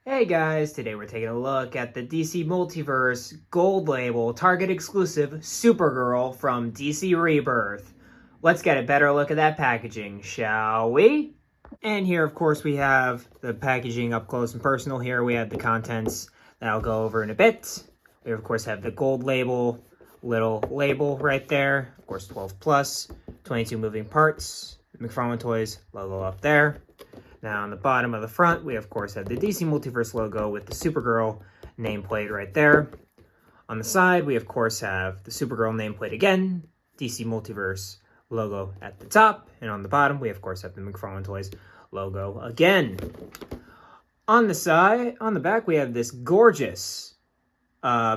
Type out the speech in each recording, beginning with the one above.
Hey guys, today we're taking a look at the DC Multiverse Gold Label Target exclusive Supergirl from DC Rebirth. Let's get a better look at that packaging, shall we? And here, of course, we have the packaging up close and personal. Here we have the contents that I'll go over in a bit. We, of course, have the gold label, little label right there. Of course, 12 plus, 22 moving parts, McFarlane Toys logo up there. Now on the bottom of the front, we of course have the DC Multiverse logo with the Supergirl nameplate right there. On the side, we of course have the Supergirl nameplate again, DC Multiverse logo at the top, and on the bottom, we of course have the McFarlane Toys logo again. On the side, on the back, we have this gorgeous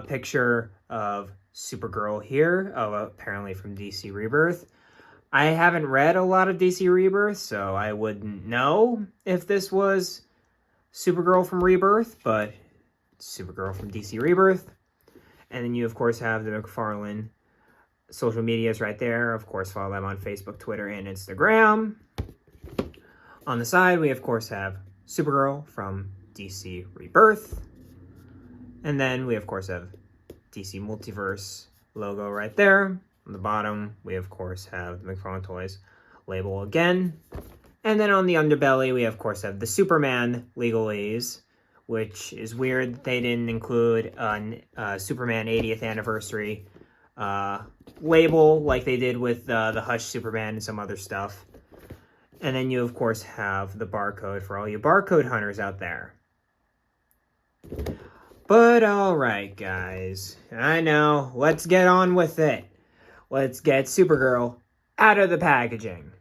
picture of Supergirl here, apparently from DC Rebirth. I haven't read a lot of DC Rebirth, so I wouldn't know if this was Supergirl from Rebirth, but it's Supergirl from DC Rebirth. And then you, of course, have the McFarlane social medias right there. Of course, follow them on Facebook, Twitter, and Instagram. On the side, we, of course, have Supergirl from DC Rebirth. And then we, of course, have DC Multiverse logo right there. On the bottom, we of course have the McFarlane Toys label again. And then on the underbelly, we of course have the Superman legalese, which is weird. They didn't include a Superman 80th anniversary label like they did with the Hush Superman and some other stuff. And then you of course have the barcode for all you barcode hunters out there. But alright guys, I know, let's get on with it. Let's get Supergirl out of the packaging.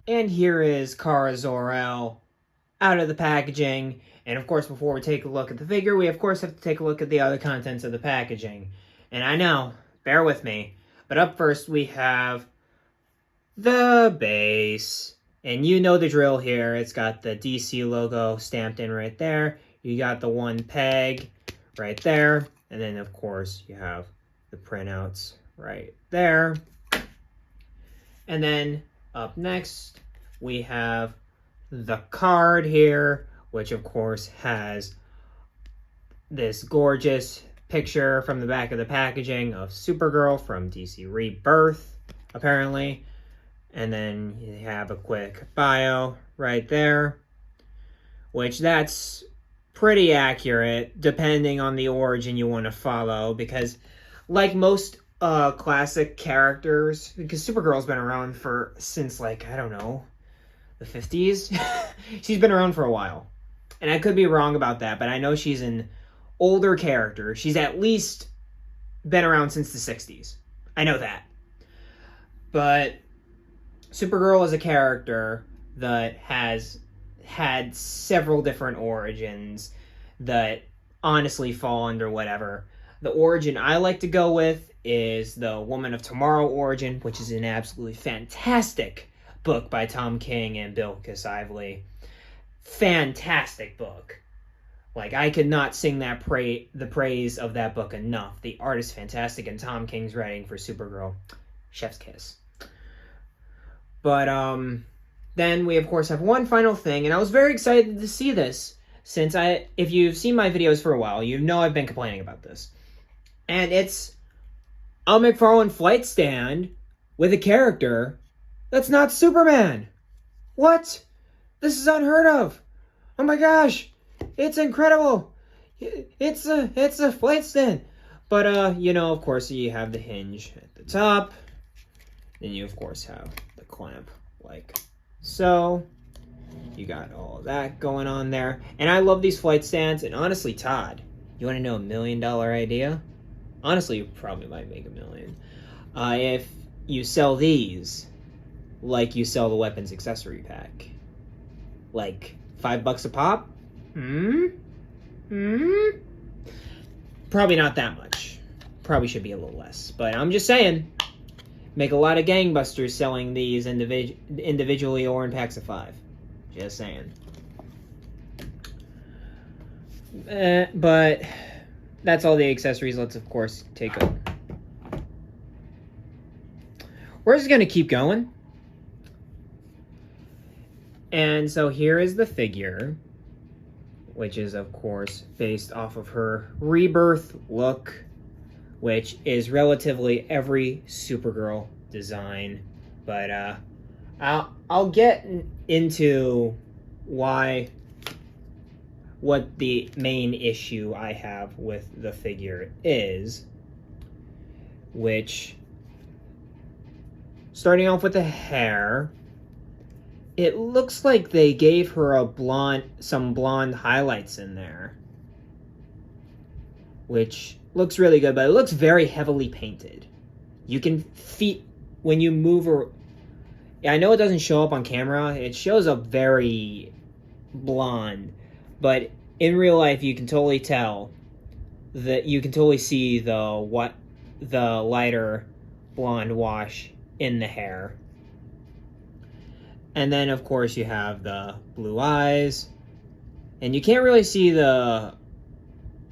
And here is Kara Zor-El out of the packaging. And of course, before we take a look at the figure, we of course have to take a look at the other contents of the packaging. And I know, bear with me, but up first we have the base. And you know the drill here. It's got the DC logo stamped in right there. You got the one peg right there. And then of course you have the printouts right there. And then up next, we have the card here, which of course has this gorgeous picture from the back of the packaging of Supergirl from DC Rebirth, apparently. And then you have a quick bio right there, which that's pretty accurate depending on the origin you want to follow, because like most classic characters, because Supergirl's been around since like, I don't know, the 50s. She's been around for a while. And I could be wrong about that, but I know she's an older character. She's at least been around since the 60s. I know that. But Supergirl is a character that has had several different origins that honestly fall under whatever. The origin I like to go with is the Woman of Tomorrow origin, which is an absolutely fantastic book by Tom King and Bill Kissively. Fantastic book. Like, I could not sing the praise of that book enough. The art is fantastic, and Tom King's writing for Supergirl, chef's kiss. But then we of course have one final thing, and I was very excited to see this, since if you've seen my videos for a while, you know I've been complaining about this. And it's a McFarlane flight stand with a character that's not Superman. What? This is unheard of. Oh my gosh. It's incredible. It's a flight stand. But, you know, of course, you have the hinge at the top. Then you, of course, have the clamp like so. You got all of that going on there. And I love these flight stands. And honestly, Todd, you want to know $1 million idea? Honestly, you probably might make $1 million. If you sell these like you sell the weapons accessory pack. Like $5 a pop? Probably not that much. Probably should be a little less. But I'm just saying, make a lot of gangbusters selling these individually or in packs of 5. Just saying. But that's all the accessories. Let's, of course, take a... We're just going to keep going. And so here is the figure. which is, of course, based off of her rebirth look, which is relatively every Supergirl design. But I'll get into what the main issue I have with the figure is, which, starting off with the hair, it looks like they gave her some blonde highlights in there, which looks really good, but it looks very heavily painted. You can feel when you move her. I know it doesn't show up on camera. It shows up very blonde, but in real life, you can totally tell that you can totally see the lighter blonde wash in the hair. And then, of course, you have the blue eyes, and you can't really see the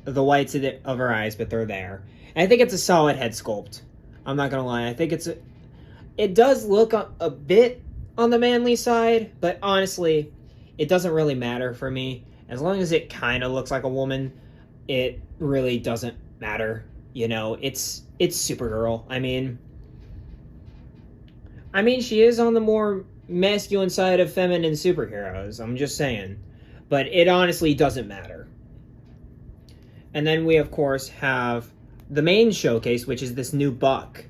whites of her eyes, but they're there. And I think it's a solid head sculpt. I'm not gonna lie. I think it does look a bit on the manly side, but honestly, it doesn't really matter for me. As long as it kind of looks like a woman, it really doesn't matter. You know, it's Supergirl. I mean, she is on the more masculine side of feminine superheroes. I'm just saying. But it honestly doesn't matter. And then we, of course, have the main showcase, which is this new buck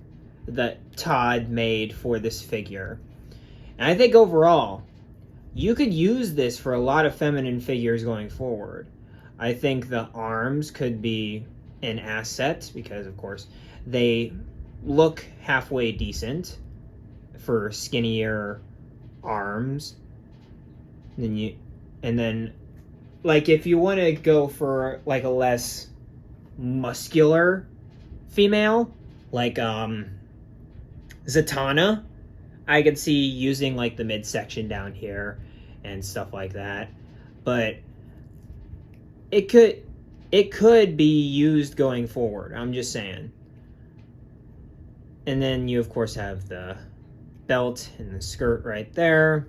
that Todd made for this figure. And I think overall, you could use this for a lot of feminine figures going forward. I think the arms could be an asset because, of course, they look halfway decent for skinnier arms. And then like if you want to go for like a less muscular female, like Zatanna, I could see using like the midsection down here and stuff like that. But it could be used going forward. I'm just saying. And then you of course have the belt and the skirt right there.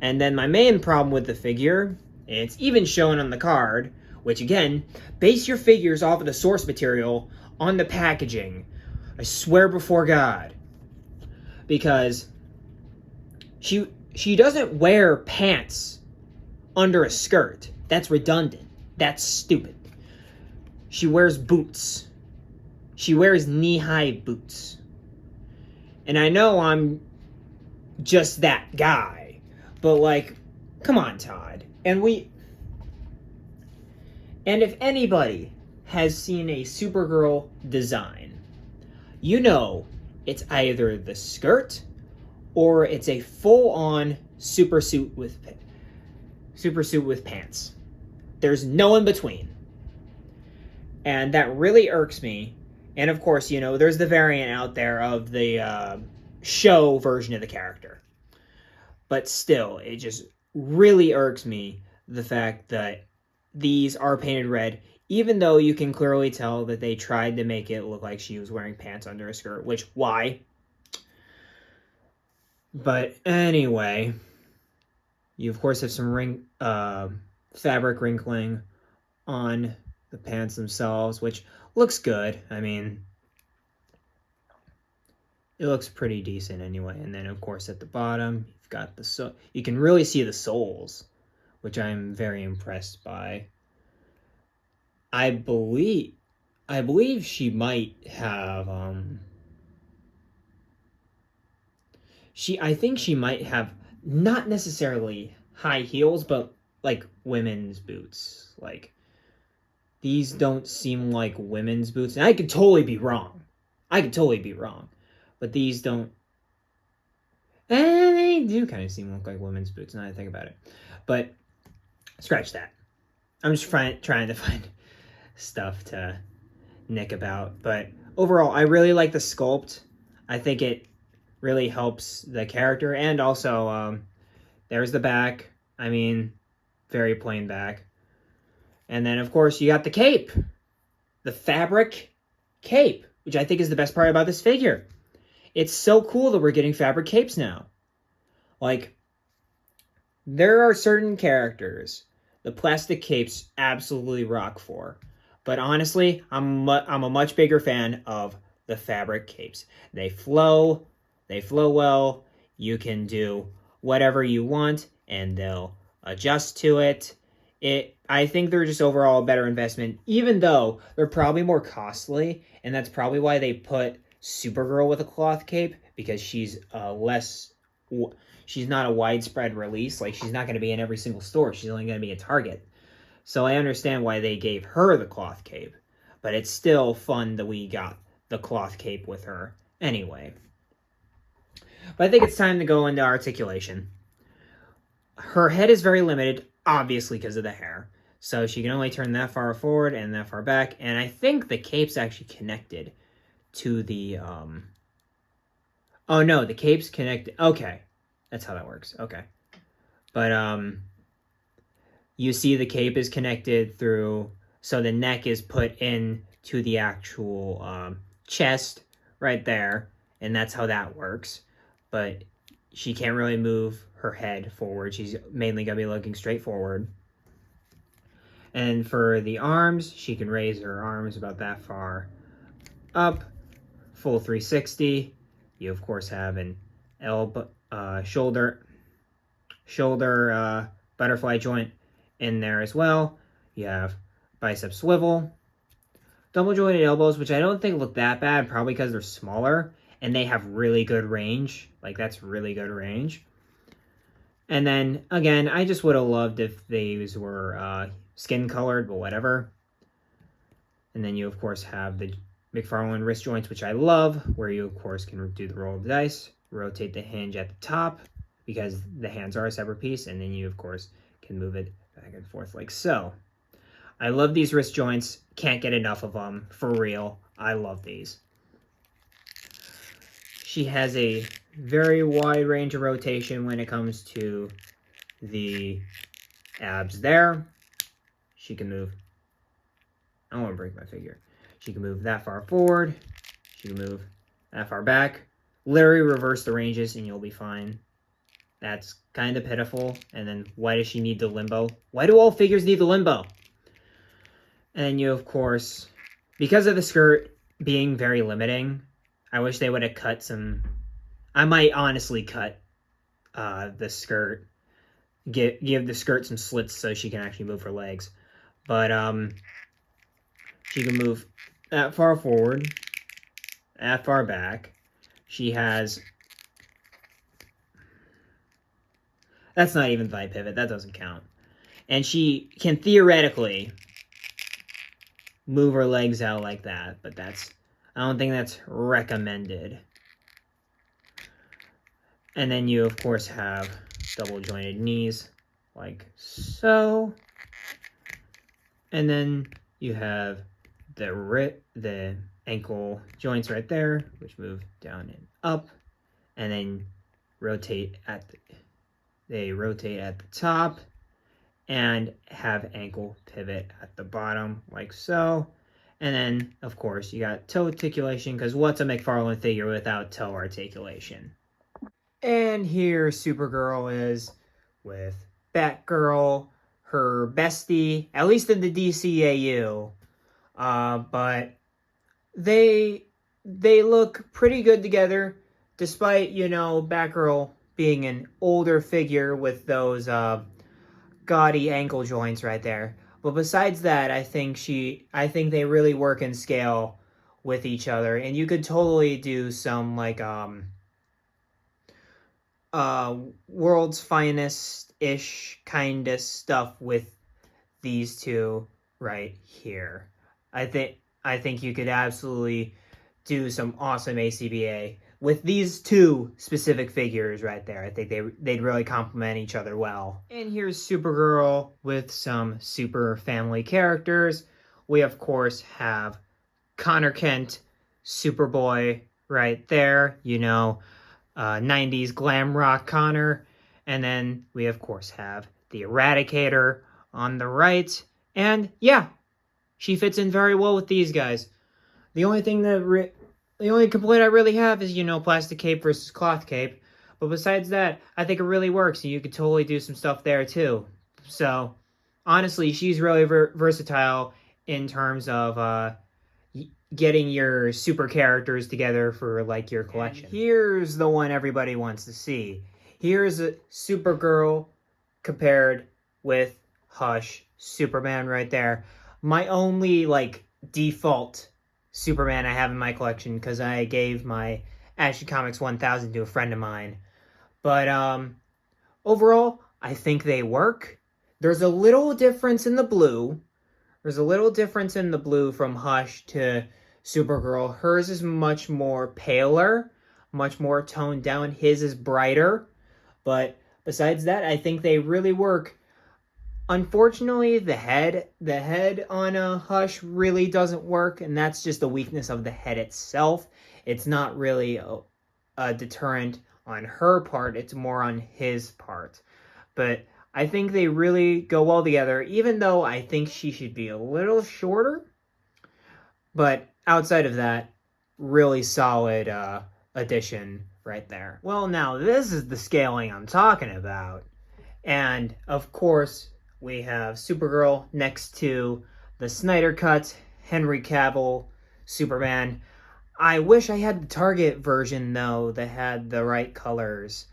And then my main problem with the figure, and it's even shown on the card, which again, base your figures off of the source material on the packaging. I swear before God. Because she doesn't wear pants under a skirt. That's redundant. That's stupid. She wears boots. She wears knee-high boots. And I know I'm just that guy, but like, come on, Todd. And if anybody has seen a Supergirl design, you know it's either the skirt or it's a full-on super suit with pants. There's no in between. And that really irks me. And of course, you know, there's the variant out there of the show version of the character. But still, it just really irks me, the fact that these are painted red, even though you can clearly tell that they tried to make it look like she was wearing pants under a skirt, which, why? But anyway, you of course have some fabric wrinkling on the pants themselves, which looks good. I mean, it looks pretty decent anyway. And then of course at the bottom, you've got you can really see the soles, which I'm very impressed by. I believe she might have I think she might have not necessarily high heels, but like women's boots. Like, these don't seem like women's boots. And I could totally be wrong. But these don't. They do kind of seem like women's boots now that I think about it. But scratch that. I'm just trying to find stuff to nick about. But overall, I really like the sculpt. I think it really helps the character. And also, there's the back. I mean, very plain back. And then, of course, you got the cape. The fabric cape, which I think is the best part about this figure. It's so cool that we're getting fabric capes now. Like, there are certain characters the plastic capes absolutely rock for. But honestly, I'm a much bigger fan of the fabric capes. They flow well. You can do whatever you want, and they'll adjust to it. I think they're just overall a better investment, even though they're probably more costly, and that's probably why they put Supergirl with a cloth cape, because she's she's not a widespread release. Like, she's not going to be in every single store. She's only going to be at Target. So I understand why they gave her the cloth cape, but it's still fun that we got the cloth cape with her anyway. But I think it's time to go into articulation. Her head is very limited, obviously because of the hair. So she can only turn that far forward and that far back. And I think the cape's actually connected to the... Oh, no, the cape's connected. Okay, that's how that works. Okay. But, you see the cape is connected through... So the neck is put in to the actual chest right there. And that's how that works. But she can't really move her head forward. She's mainly going to be looking straight forward. And for the arms, she can raise her arms about that far up. Full 360. You, of course, have an elbow, shoulder butterfly joint in there as well. You have bicep swivel. Double jointed elbows, which I don't think look that bad, probably because they're smaller. And they have really good range. Like, that's really good range. And then, again, I just would have loved if these were skin colored, but whatever. And then you, of course, have the McFarlane wrist joints, which I love, where you, of course, can do the roll of the dice, rotate the hinge at the top, because the hands are a separate piece, and then you, of course, can move it back and forth like so. I love these wrist joints. Can't get enough of them. For real. I love these. She has a very wide range of rotation when it comes to the abs there. She can move... I don't want to break my figure. She can move that far forward. She can move that far back. Literally reverse the ranges and you'll be fine. That's kind of pitiful. And then why does she need the limbo? Why do all figures need the limbo? And you, of course, because of the skirt being very limiting, I wish they would have cut some... I might honestly cut the skirt. Give the skirt some slits so she can actually move her legs. But she can move that far forward, that far back. She has... That's not even thigh pivot. That doesn't count. And she can theoretically move her legs out like that, but that's... I don't think that's recommended. And then you, of course, have double jointed knees, like so. And then you have the ankle joints right there, which move down and up. And then they rotate at the top and have ankle pivot at the bottom, like so. And then, of course, you got toe articulation, because what's a McFarlane figure without toe articulation? And here Supergirl is with Batgirl, her bestie, at least in the DCAU. But they look pretty good together, despite, Batgirl being an older figure with those gaudy ankle joints right there. But besides that, I think they really work in scale with each other, and you could totally do some like World's Finest-ish kind of stuff with these two right here. I think you could absolutely do some awesome ACBA with these two specific figures right there. I think they'd really complement each other well. And here's Supergirl with some super family characters. We, of course, have Connor Kent, Superboy right there, 90s glam rock Connor. And then we, of course, have the Eradicator on the right. And yeah, she fits in very well with these guys. The only complaint I really have is, plastic cape versus cloth cape. But besides that, I think it really works, and you could totally do some stuff there too. So, honestly, she's really versatile in terms of getting your super characters together for like your collection. And here's the one everybody wants to see. Here's a Supergirl compared with Hush Superman right there. My only like default Superman I have in my collection because I gave my Action Comics 1000 to a friend of mine. But overall, I think they work. There's a little difference in the blue. There's a little difference in the blue from Hush to Supergirl. Hers is much more paler, much more toned down. His is brighter. But besides that, I think they really work. Unfortunately, the head on a Hush really doesn't work, and that's just a weakness of the head itself. It's not really a deterrent on her part, it's more on his part. But I think they really go well together, even though I think she should be a little shorter. But outside of that, really solid addition right there. Well, now this is the scaling I'm talking about. And of course, we have Supergirl next to the Snyder Cut, Henry Cavill, Superman. I wish I had the Target version, though, that had the right colors.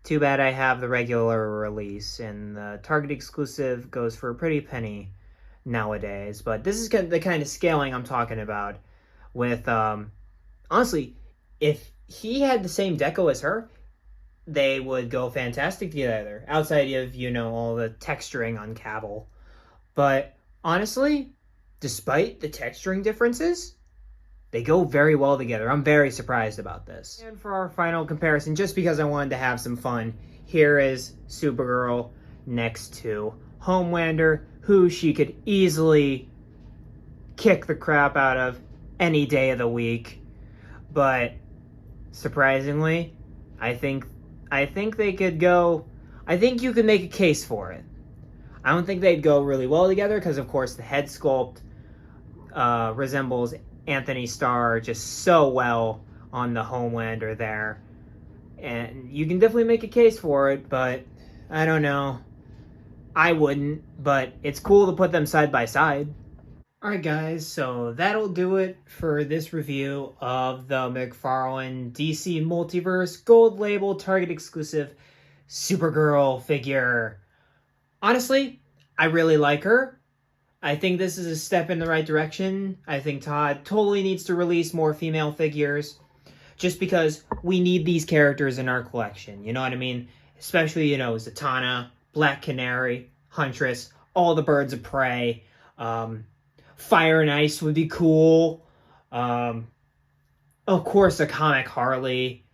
Too bad I have the regular release, and the Target exclusive goes for a pretty penny nowadays. But this is the kind of scaling I'm talking about with, honestly, if he had the same deco as her, they would go fantastic together, outside of, all the texturing on Cavill. But honestly, despite the texturing differences, they go very well together. I'm very surprised about this. And for our final comparison, just because I wanted to have some fun, here is Supergirl next to Homelander, who she could easily kick the crap out of any day of the week. But surprisingly, I think they could go. I think you could make a case for it. I don't think they'd go really well together because, of course, the head sculpt resembles Anthony Starr just so well on the Homelander there. And you can definitely make a case for it, but I don't know. I wouldn't, but it's cool to put them side by side. Alright guys, so that'll do it for this review of the McFarlane DC Multiverse Gold Label Target exclusive Supergirl figure. Honestly, I really like her. I think this is a step in the right direction. I think Todd totally needs to release more female figures just because we need these characters in our collection. You know what I mean? Especially, Zatanna, Black Canary, Huntress, all the birds of prey. Fire and Ice would be cool. Of course, a comic Harley.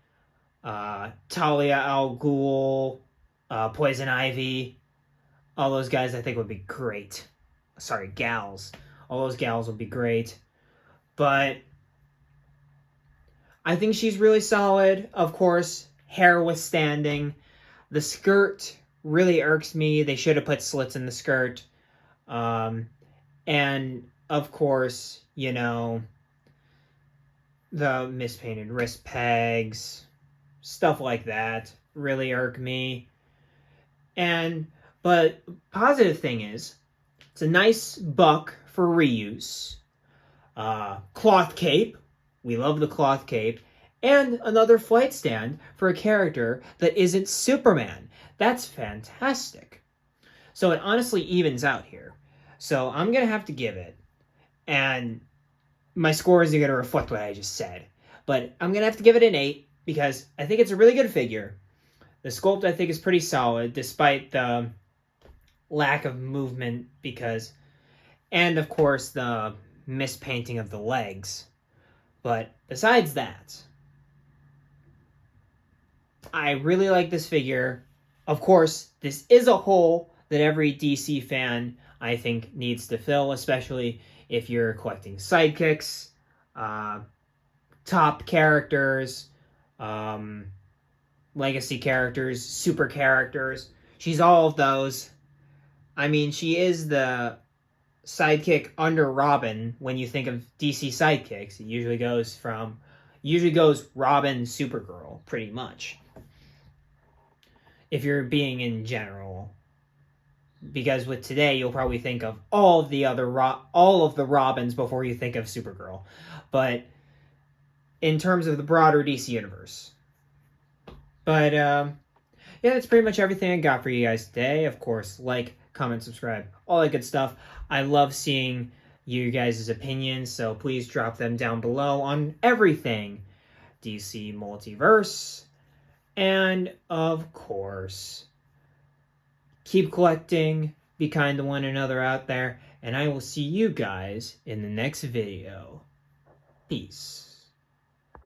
Talia al Ghul. Poison Ivy. All those guys I think would be great. Sorry, gals. All those gals would be great. But I think she's really solid. Of course, hair withstanding. The skirt really irks me. They should have put slits in the skirt. And of course, the mispainted wrist pegs, stuff like that really irk me. But positive thing is, it's a nice buck for reuse. Cloth cape. We love the cloth cape. And another flight stand for a character that isn't Superman. That's fantastic. So it honestly evens out here. So I'm going to have to give it. And my scores are going to reflect what I just said. But I'm going to have to give it an 8 because I think it's a really good figure. The sculpt I think is pretty solid despite the lack of movement and of course the mispainting of the legs. But besides that, I really like this figure. Of course, this is a hole that every DC fan I think needs to fill, especially if you're collecting sidekicks, top characters, legacy characters, super characters. She's all of those. I mean, she is the sidekick under Robin when you think of DC sidekicks. It usually goes Robin, Supergirl, pretty much. If you're being in general. because with today you'll probably think of all of the Robins before you think of Supergirl. But in terms of the broader DC universe. But yeah, that's pretty much everything I got for you guys today. Of course, like, comment, subscribe, all that good stuff. I love seeing you guys' opinions, so please drop them down below on everything DC Multiverse. And of course, keep collecting, be kind to one another out there, and I will see you guys in the next video. Peace.